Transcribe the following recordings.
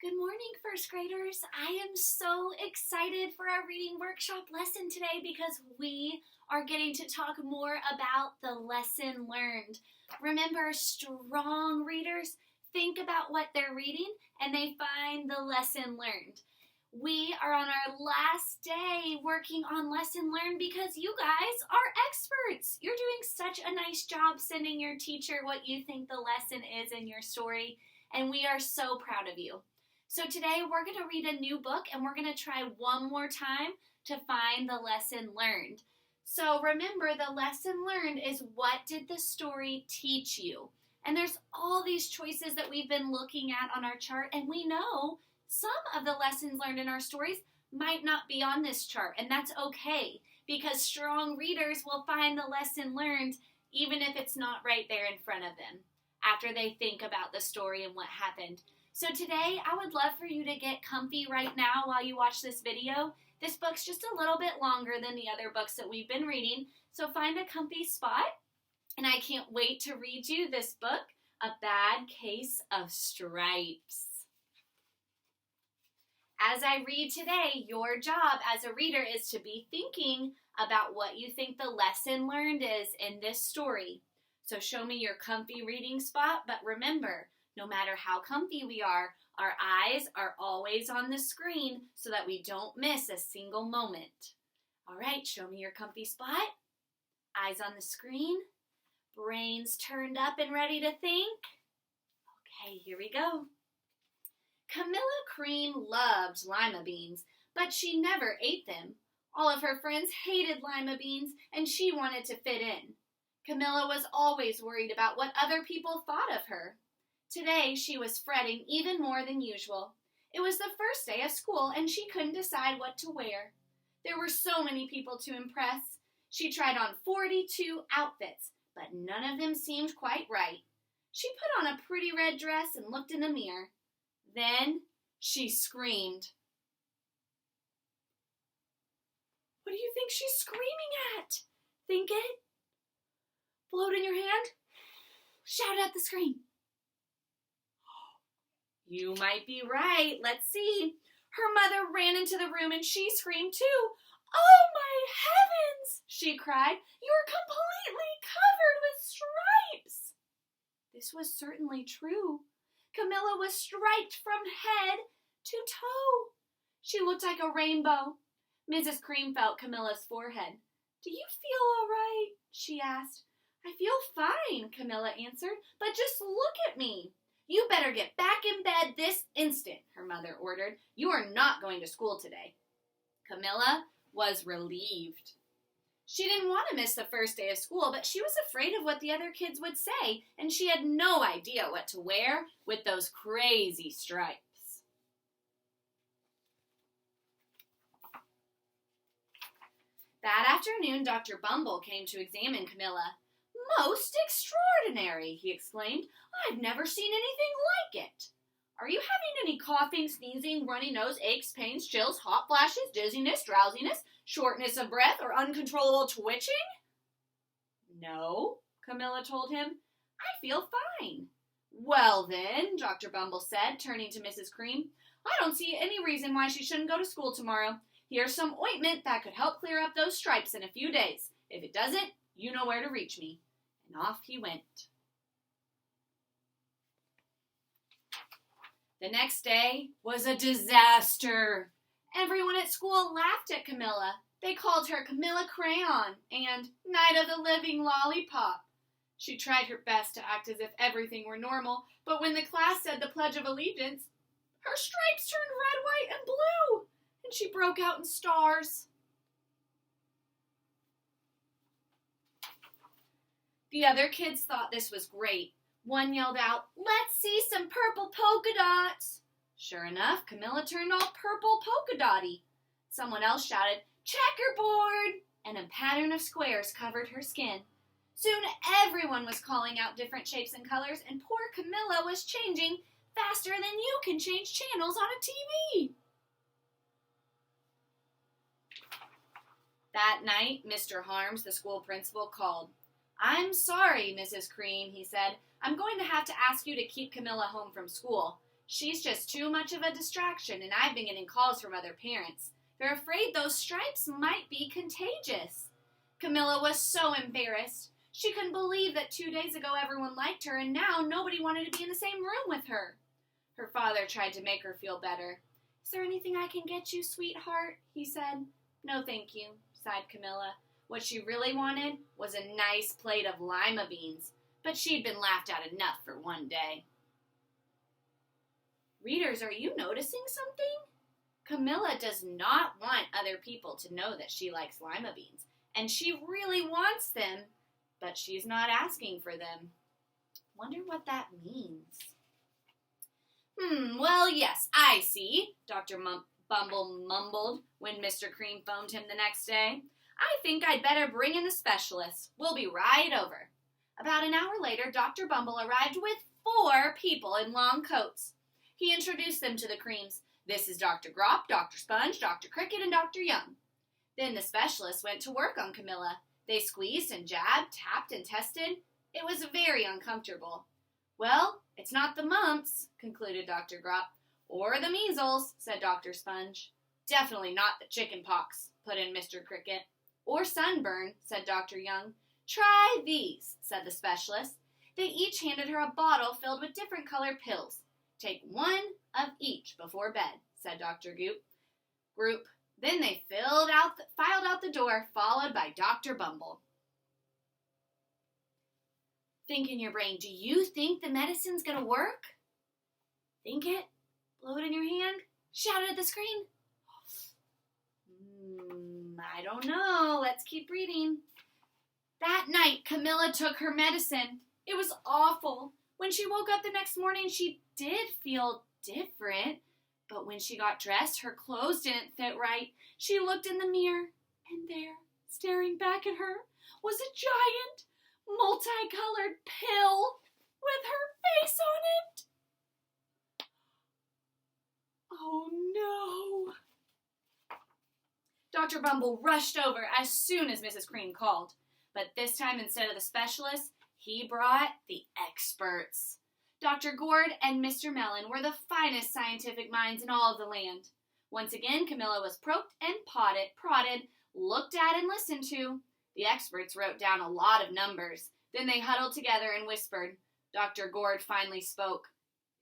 Good morning, first graders. I am so excited for our reading workshop lesson today because we are getting to talk more about the lesson learned. Remember, strong readers think about what they're reading and they find the lesson learned. We are on our last day working on lesson learned because you guys are experts. You're doing such a nice job sending your teacher what you think the lesson is in your story, and we are so proud of you. So today we're going to read a new book and we're going to try one more time to find the lesson learned. So remember, the lesson learned is what did the story teach you? And there's all these choices that we've been looking at on our chart, and we know some of the lessons learned in our stories might not be on this chart, and that's okay because strong readers will find the lesson learned even if it's not right there in front of them after they think about the story and what happened. So today, I would love for you to get comfy right now while you watch this video. This book's just a little bit longer than the other books that we've been reading, so find a comfy spot. And I can't wait to read you this book, A Bad Case of Stripes. As I read today, your job as a reader is to be thinking about what you think the lesson learned is in this story. So show me your comfy reading spot, but remember, no matter how comfy we are, our eyes are always on the screen so that we don't miss a single moment. All right, show me your comfy spot. Eyes on the screen. Brains turned up and ready to think. Okay, here we go. Camilla Cream loved lima beans, but she never ate them. All of her friends hated lima beans, and she wanted to fit in. Camilla was always worried about what other people thought of her. Today, she was fretting even more than usual. It was the first day of school, and she couldn't decide what to wear. There were so many people to impress. She tried on 42 outfits, but none of them seemed quite right. She put on a pretty red dress and looked in the mirror. Then she screamed. What do you think she's screaming at? Think it? Blow it in your hand. Shout at the screen. You might be right. Let's see. Her mother ran into the room and she screamed too. Oh my heavens, she cried. You're completely covered with stripes. This was certainly true. Camilla was striped from head to toe. She looked like a rainbow. Mrs. Cream felt Camilla's forehead. Do you feel all right? She asked. I feel fine, Camilla answered, but just look at me. You better get back in bed this instant, her mother ordered. You are not going to school today. Camilla was relieved. She didn't want to miss the first day of school, but she was afraid of what the other kids would say, and she had no idea what to wear with those crazy stripes. That afternoon, Dr. Bumble came to examine Camilla. Most extraordinary, he exclaimed. I've never seen anything like it. Are you having any coughing, sneezing, runny nose, aches, pains, chills, hot flashes, dizziness, drowsiness, shortness of breath, or uncontrollable twitching? No, Camilla told him. I feel fine. Well then, Dr. Bumble said, turning to Mrs. Cream, I don't see any reason why she shouldn't go to school tomorrow. Here's some ointment that could help clear up those stripes in a few days. If it doesn't, you know where to reach me. And off he went. The next day was a disaster. Everyone at school laughed at Camilla. They called her Camilla Crayon and Night of the Living Lollipop. She tried her best to act as if everything were normal, but when the class said the Pledge of Allegiance, her stripes turned red, white, and blue, and she broke out in stars. The other kids thought this was great. One yelled out, let's see some purple polka dots. Sure enough, Camilla turned all purple polka dotty. Someone else shouted, checkerboard, and a pattern of squares covered her skin. Soon everyone was calling out different shapes and colors, and poor Camilla was changing faster than you can change channels on a TV. That night, Mr. Harms, the school principal, called. I'm sorry, Mrs. Cream, he said. I'm going to have to ask you to keep Camilla home from school. She's just too much of a distraction, and I've been getting calls from other parents. They're afraid those stripes might be contagious. Camilla was so embarrassed. She couldn't believe that 2 days ago everyone liked her, and now nobody wanted to be in the same room with her. Her father tried to make her feel better. "Is there anything I can get you, sweetheart?" he said. "No, thank you," sighed Camilla. What she really wanted was a nice plate of lima beans, but she'd been laughed at enough for one day. Readers, are you noticing something? Camilla does not want other people to know that she likes lima beans, and she really wants them, but she's not asking for them. Wonder what that means. Well, yes, I see, Dr. Bumble mumbled when Mr. Cream phoned him the next day. "I think I'd better bring in the specialist. We'll be right over." About an hour later, Dr. Bumble arrived with 4 people in long coats. He introduced them to the Creams. "This is Dr. Grop, Dr. Sponge, Dr. Cricket, and Dr. Young." Then the specialist went to work on Camilla. They squeezed and jabbed, tapped and tested. It was very uncomfortable. "Well, it's not the mumps," concluded Dr. Grop. "Or the measles," said Dr. Sponge. "Definitely not the chicken pox," put in Mr. Cricket. "Or sunburn," said Dr. Young. "Try these," said the specialist. They each handed her a bottle filled with different colored pills. "Take 1 of each before bed," said Dr. Group. Then they filed out the door, followed by Dr. Bumble. Think in your brain, do you think the medicine's going to work? Think it. Blow it in your hand. Shout it at the screen. I don't know. Let's keep reading. That night, Camilla took her medicine. It was awful. When she woke up the next morning, she did feel different. But when she got dressed, her clothes didn't fit right. She looked in the mirror, and there, staring back at her, was a giant, multicolored pill with her face on it. Oh no! Dr. Bumble rushed over as soon as Mrs. Cream called. But this time, instead of the specialist, he brought the experts. Dr. Gourd and Mr. Mellon were the finest scientific minds in all of the land. Once again, Camilla was poked and prodded, looked at and listened to. The experts wrote down a lot of numbers. Then they huddled together and whispered. Dr. Gourd finally spoke.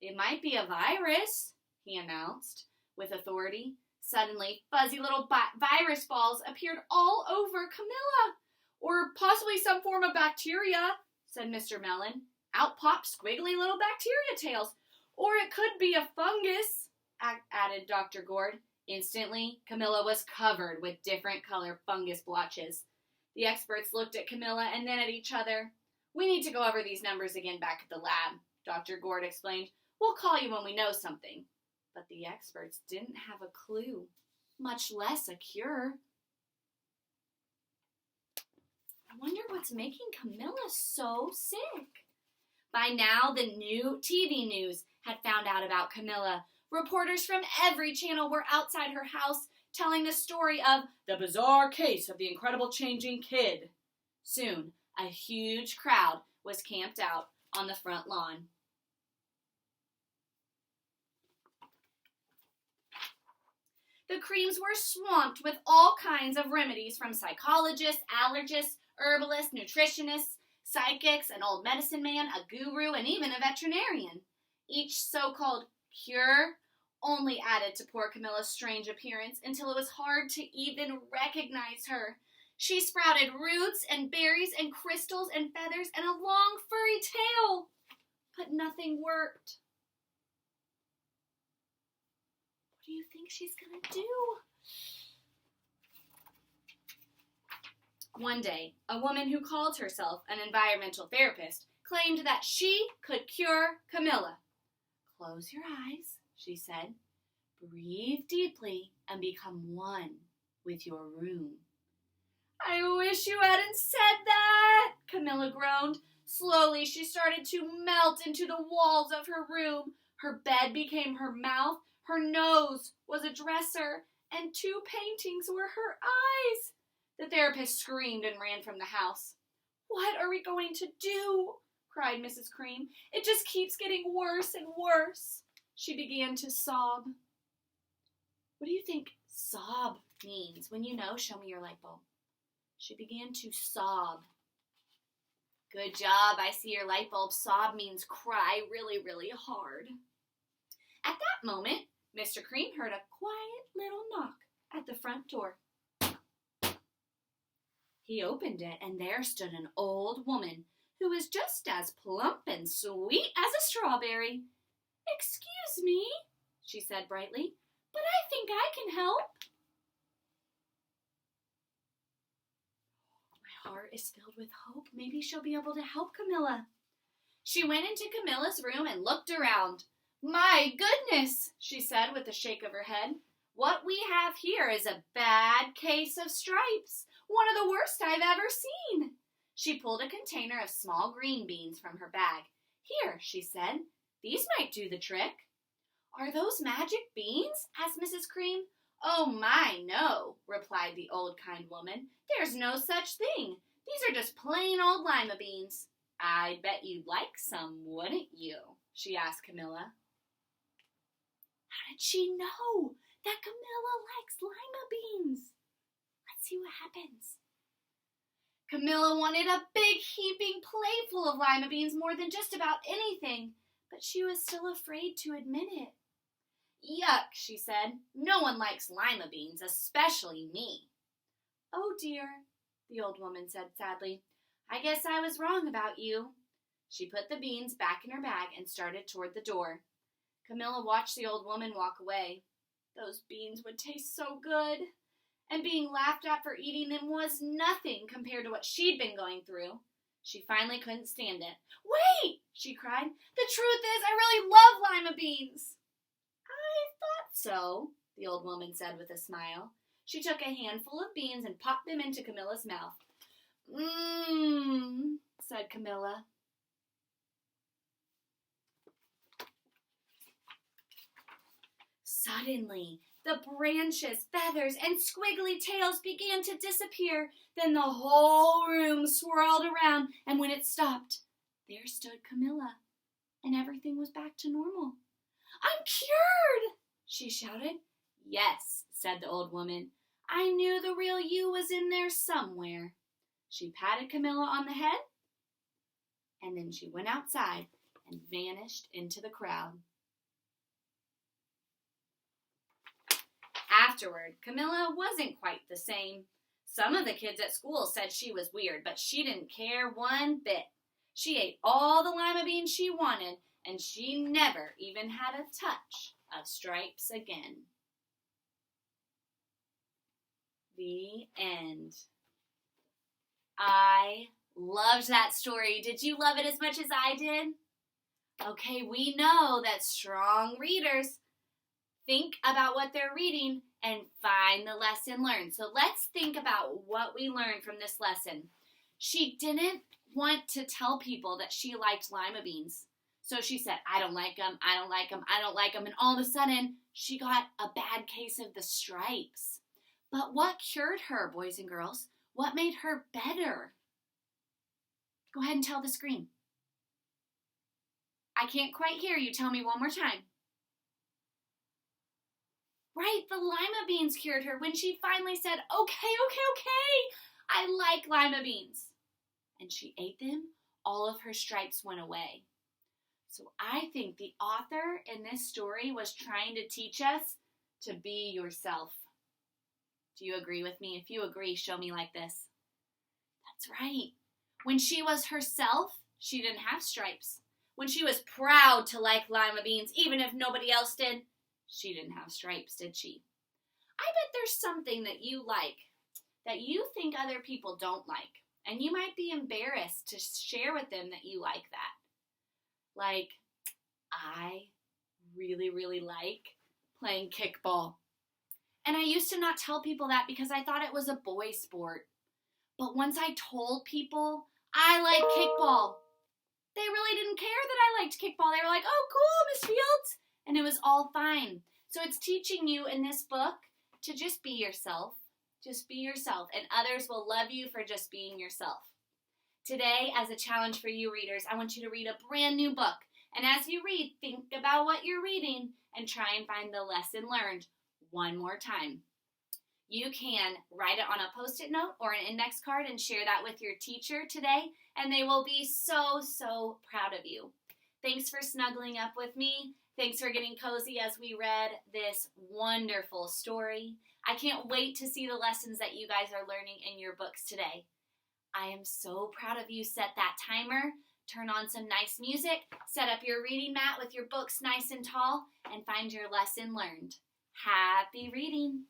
"It might be a virus," he announced with authority. Suddenly, fuzzy little virus balls appeared all over Camilla. "Or possibly some form of bacteria," said Mr. Mellon. "Out popped squiggly little bacteria tails. Or it could be a fungus," added Dr. Gourd. Instantly, Camilla was covered with different color fungus blotches. The experts looked at Camilla and then at each other. "We need to go over these numbers again back at the lab," Dr. Gourd explained. "We'll call you when we know something." But the experts didn't have a clue, much less a cure. I wonder what's making Camilla so sick. By now, the new TV news had found out about Camilla. Reporters from every channel were outside her house telling the story of the bizarre case of the incredible changing kid. Soon, a huge crowd was camped out on the front lawn. The Creams were swamped with all kinds of remedies from psychologists, allergists, herbalists, nutritionists, psychics, an old medicine man, a guru, and even a veterinarian. Each so-called cure only added to poor Camilla's strange appearance until it was hard to even recognize her. She sprouted roots and berries and crystals and feathers and a long furry tail, but nothing worked. What do you think she's gonna do? One day, a woman who called herself an environmental therapist claimed that she could cure Camilla. "Close your eyes," she said. "Breathe deeply and become one with your room." "I wish you hadn't said that," Camilla groaned. Slowly, she started to melt into the walls of her room. Her bed became her mouth, her nose was a dresser, and 2 paintings were her eyes. The therapist screamed and ran from the house. "What are we going to do?" cried Mrs. Cream. "It just keeps getting worse and worse." she began to sob. What do you think sob means? When you know, show me your light bulb. She began to sob. Good job. I see your light bulb. Sob means cry really, really hard. At that moment, Mr. Cream heard a quiet little knock at the front door. He opened it, and there stood an old woman who was just as plump and sweet as a strawberry. "Excuse me," she said brightly, "but I think I can help." My heart is filled with hope. Maybe she'll be able to help Camilla. She went into Camilla's room and looked around. "My goodness," she said with a shake of her head. "What we have here is a bad case of stripes. One of the worst I've ever seen." She pulled a container of small green beans from her bag. "Here," she said, "these might do the trick." "Are those magic beans?" asked Mrs. Cream. "Oh my, no," replied the old kind woman. "There's no such thing. These are just plain old lima beans." "I bet you'd like some, wouldn't you?" she asked Camilla. How did she know that Camilla likes lima beans? Let's see what happens. Camilla wanted a big heaping plate full of lima beans more than just about anything, but she was still afraid to admit it. "Yuck," she said. "No one likes lima beans, especially me." "Oh dear," the old woman said sadly. "I guess I was wrong about you." She put the beans back in her bag and started toward the door. Camilla watched the old woman walk away. Those beans would taste so good, and being laughed at for eating them was nothing compared to what she'd been going through. She finally couldn't stand it. "Wait," she cried. "The truth is, I really love lima beans." "I thought so," the old woman said with a smile. She took a handful of beans and popped them into Camilla's mouth. "Mmm," said Camilla. Suddenly, the branches, feathers, and squiggly tails began to disappear. Then the whole room swirled around, and when it stopped, there stood Camilla, and everything was back to normal. "I'm cured!" she shouted. "Yes," said the old woman. "I knew the real you was in there somewhere." She patted Camilla on the head, and then she went outside and vanished into the crowd. Afterward, Camilla wasn't quite the same. Some of the kids at school said she was weird, but she didn't care one bit. She ate all the lima beans she wanted, and she never even had a touch of stripes again. The end. I loved that story. Did you love it as much as I did? Okay, we know that strong readers think about what they're reading and find the lesson learned. So let's think about what we learned from this lesson. She didn't want to tell people that she liked lima beans. So she said, "I don't like them, I don't like them, I don't like them." And all of a sudden, she got a bad case of the stripes. But what cured her, boys and girls? What made her better? Go ahead and tell the screen. I can't quite hear you. Tell me one more time. Right, the lima beans cured her when she finally said, okay, I like lima beans. And she ate them, all of her stripes went away. So I think the author in this story was trying to teach us to be yourself. Do you agree with me? If you agree, show me like this. That's right. When she was herself, she didn't have stripes. When she was proud to like lima beans, even if nobody else did, she didn't have stripes, did she? I bet there's something that you like that you think other people don't like, and you might be embarrassed to share with them that you like that. Like, I really like playing kickball. And I used to not tell people that because I thought it was a boy sport. But once I told people I like kickball, they really didn't care that I liked kickball. They were like, "Oh, cool, Miss Fields." And it was all fine. So it's teaching you in this book to just be yourself. Just be yourself. And others will love you for just being yourself. Today, as a challenge for you readers, I want you to read a brand new book. And as you read, think about what you're reading and try and find the lesson learned one more time. You can write it on a Post-it note or an index card and share that with your teacher today, and they will be so, so proud of you. Thanks for snuggling up with me. Thanks for getting cozy as we read this wonderful story. I can't wait to see the lessons that you guys are learning in your books today. I am so proud of you. Set that timer, turn on some nice music, set up your reading mat with your books nice and tall, and find your lesson learned. Happy reading!